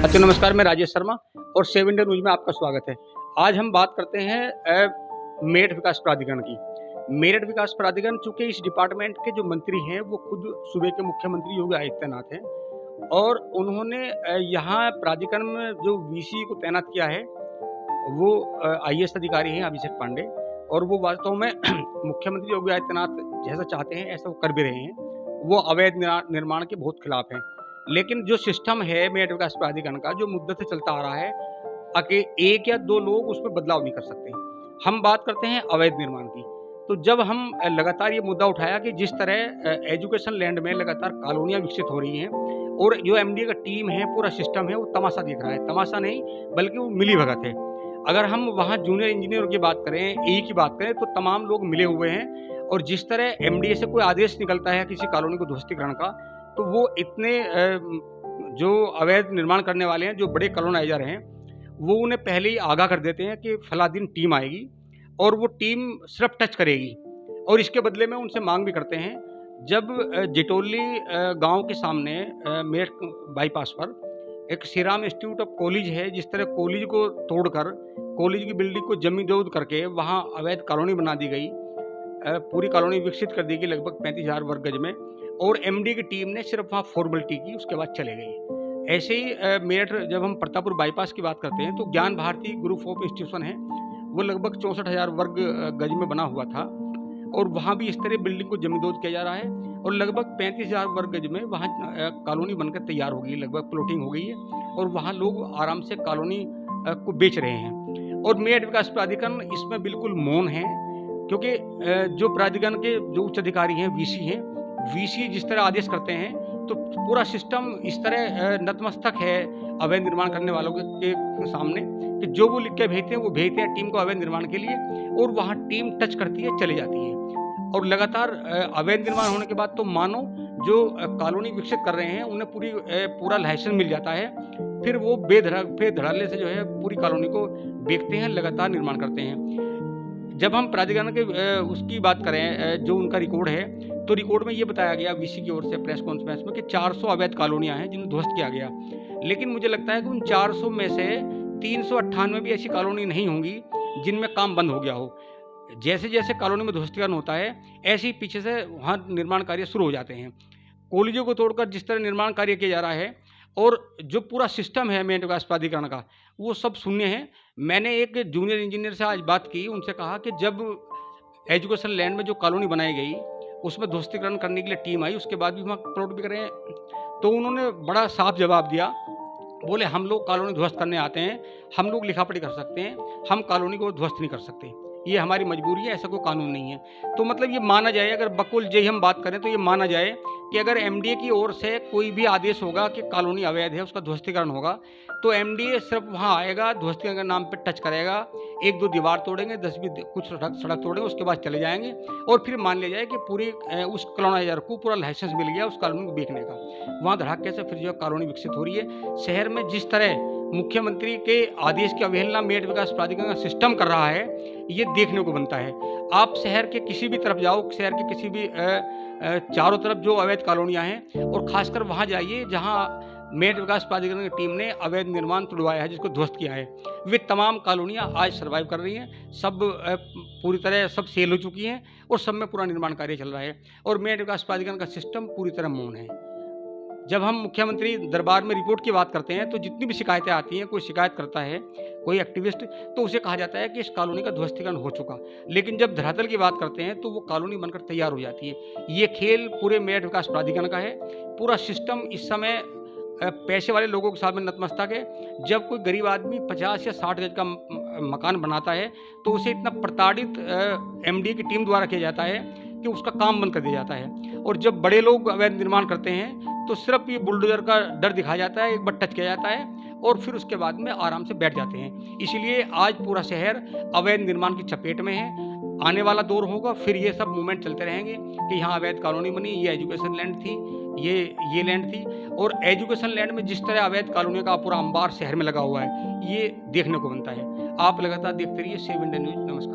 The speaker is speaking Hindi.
साथियों नमस्कार, मैं राजेश शर्मा और 7 इंडिया न्यूज़ में आपका स्वागत है। आज हम बात करते हैं मेरठ विकास प्राधिकरण की। मेरठ विकास प्राधिकरण, चूँकि इस डिपार्टमेंट के जो मंत्री हैं वो खुद सूबे के मुख्यमंत्री योगी आदित्यनाथ हैं और उन्होंने यहाँ प्राधिकरण में जो वीसी को तैनात किया है वो आईएएस अधिकारी हैं अभिषेक पांडे, और वो वास्तव में मुख्यमंत्री योगी आदित्यनाथ जैसा चाहते हैं ऐसा वो कर भी रहे हैं। वो अवैध निर्माण के बहुत खिलाफ हैं। लेकिन जो सिस्टम है मेरठ विकास प्राधिकरण का, जो मुद्दत से चलता आ रहा है, एक या दो लोग उसमें बदलाव नहीं कर सकते। हम बात करते हैं अवैध निर्माण की। तो जब हम लगातार ये मुद्दा उठाया कि जिस तरह एजुकेशन लैंड में लगातार कॉलोनियाँ विकसित हो रही हैं और जो एमडीए का टीम है, पूरा सिस्टम है, वो तमाशा देख रहा है। तमाशा नहीं बल्कि वो मिलीभगत है। अगर हम वहाँ जूनियर इंजीनियर की बात करें, एई की बात करें, तो तमाम लोग मिले हुए हैं। और जिस तरह एमडीए से कोई आदेश निकलता है किसी कॉलोनी को ध्वस्तीकरण का, तो वो इतने जो अवैध निर्माण करने वाले हैं, जो बड़े कॉलोनाइजर हैं, वो उन्हें पहले ही आगाह कर देते हैं कि फला दिन टीम आएगी और वो टीम सिर्फ टच करेगी। और इसके बदले में उनसे मांग भी करते हैं। जब जिटोली गांव के सामने मेरठ बाईपास पर एक Shri Ram institute of college है, जिस तरह कॉलेज को तोड़कर कॉलेज की बिल्डिंग को जमींदोज करके वहाँ अवैध कॉलोनी बना दी गई, पूरी कॉलोनी विकसित कर दी गई लगभग 35,000 वर्ग गज में, और एमडी की टीम ने सिर्फ वहाँ फॉर्मेलिटी की, उसके बाद चले गई। ऐसे ही मेरठ, जब हम प्रतापपुर बाईपास की बात करते हैं, तो ज्ञान भारती ग्रुप ऑफ इंस्टीट्यूशन है, वो लगभग 64,000 वर्ग गज में बना हुआ था, और वहाँ भी इस तरह बिल्डिंग को जमींदोज किया जा रहा है। और लगभग 35,000 वर्ग गज में वहाँ कॉलोनी बनकर तैयार हो गई, लगभग प्लॉटिंग हो गई है, और वहाँ लोग आराम से कॉलोनी को बेच रहे हैं। और मेरठ विकास प्राधिकरण इसमें बिल्कुल मौन है, क्योंकि जो प्राधिकरण के जो उच्च अधिकारी हैं, वीसी जिस तरह आदेश करते हैं, तो पूरा सिस्टम इस तरह नतमस्तक है अवैध निर्माण करने वालों के सामने कि जो वो लिख के भेजते हैं वो भेजते हैं टीम को अवैध निर्माण के लिए, और वहाँ टीम टच करती है, चली जाती है। और लगातार अवैध निर्माण होने के बाद तो मानो जो कॉलोनी विकसित कर रहे हैं उन्हें पूरा लाइसेंस मिल जाता है, फिर वो बेधड़ल्ले से जो है पूरी कॉलोनी को बेचते हैं, लगातार निर्माण करते हैं। जब हम प्राधिकरण के उसकी बात करें, जो उनका रिकॉर्ड है, तो रिकॉर्ड में ये बताया गया वीसी की ओर से प्रेस कॉन्फ्रेंस में कि 400 अवैध कॉलोनियाँ हैं जिन्हें ध्वस्त किया गया। लेकिन मुझे लगता है कि उन 400 में से 398 भी ऐसी कॉलोनी नहीं होंगी जिनमें काम बंद हो गया हो। जैसे जैसे कॉलोनी में ध्वस्तीकरण होता है, ऐसे ही पीछे से वहाँ निर्माण कार्य शुरू हो जाते हैं। कॉलेजों को तोड़कर जिस तरह निर्माण कार्य किया जा रहा है, और जो पूरा सिस्टम है मेरठ विकास प्राधिकरण का, वो सब शून्य है। मैंने एक जूनियर इंजीनियर से आज बात की, उनसे कहा कि जब एजुकेशन लैंड में जो कॉलोनी बनाई गई उसमें ध्वस्तीकरण करने के लिए टीम आई, उसके बाद भी वहाँ प्लॉट बिक रहे हैं, तो उन्होंने बड़ा साफ जवाब दिया। बोले, हम लोग कॉलोनी ध्वस्त करने आते हैं, हम लोग लिखापढ़ी कर सकते हैं, हम कॉलोनी को ध्वस्त नहीं कर सकते, ये हमारी मजबूरी है, ऐसा कोई कानून नहीं है। तो मतलब ये माना जाए, अगर बकुल जय हम बात करें, तो ये माना जाए कि अगर एमडीए की ओर से कोई भी आदेश होगा कि कॉलोनी अवैध है, उसका ध्वस्तीकरण होगा, तो एमडीए सिर्फ वहाँ आएगा, ध्वस्तीकरण के नाम पे टच करेगा, 1-2 दीवार तोड़ेंगे, 10-20 कुछ सड़क तोड़ेंगे, उसके बाद चले जाएंगे, और फिर मान लिया जाए कि पूरी उस कॉलोनाइजर को पूरा लाइसेंस मिल गया उस कॉलोनी को बेचने का। वहाँ धड़ाके से फिर जो कॉलोनी विकसित हो रही है। शहर में जिस तरह मुख्यमंत्री के आदेश की अवहेलना मेरठ विकास प्राधिकरण का सिस्टम कर रहा है, ये देखने को बनता है। आप शहर के किसी भी तरफ जाओ, शहर के किसी भी चारों तरफ जो अवैध कॉलोनियाँ हैं, और खासकर वहाँ जाइए जहाँ मेरठ विकास प्राधिकरण की टीम ने अवैध निर्माण तुड़वाया है, जिसको ध्वस्त किया है, वे तमाम कॉलोनियाँ आज सर्वाइव कर रही हैं। सब पूरी तरह सब सेल हो चुकी हैं, और सब में पूरा निर्माण कार्य चल रहा है, और मेरठ विकास प्राधिकरण का सिस्टम पूरी तरह मौन है। जब हम मुख्यमंत्री दरबार में रिपोर्ट की बात करते हैं, तो जितनी भी शिकायतें आती हैं, कोई शिकायत करता है, कोई एक्टिविस्ट, तो उसे कहा जाता है कि इस कॉलोनी का ध्वस्तीकरण हो चुका। लेकिन जब धरातल की बात करते हैं, तो वो कॉलोनी बनकर तैयार हो जाती है। ये खेल पूरे मेरठ विकास प्राधिकरण का है। पूरा सिस्टम इस समय पैसे वाले लोगों के सामने नतमस्तक है। जब कोई गरीब आदमी 50 या 60 गज का मकान बनाता है, तो उसे इतना प्रताड़ित एमडी की टीम द्वारा किया जाता है कि उसका काम बंद कर दिया जाता है। और जब बड़े लोग अवैध निर्माण करते हैं, तो सिर्फ ये बुलडोजर का डर दिखाया जाता है, एक बार टच किया जाता है, और फिर उसके बाद में आराम से बैठ जाते हैं। इसीलिए आज पूरा शहर अवैध निर्माण की चपेट में है। आने वाला दौर होगा, फिर ये सब मूवमेंट चलते रहेंगे कि यहाँ अवैध कॉलोनी बनी, ये एजुकेशन लैंड थी, ये लैंड थी। और एजुकेशन लैंड में जिस तरह अवैध कॉलोनियों का पूरा अंबार शहर में लगा हुआ है, ये देखने को बनता है। आप लगातार देखते रहिए 7 इंडिया न्यूज़। नमस्कार।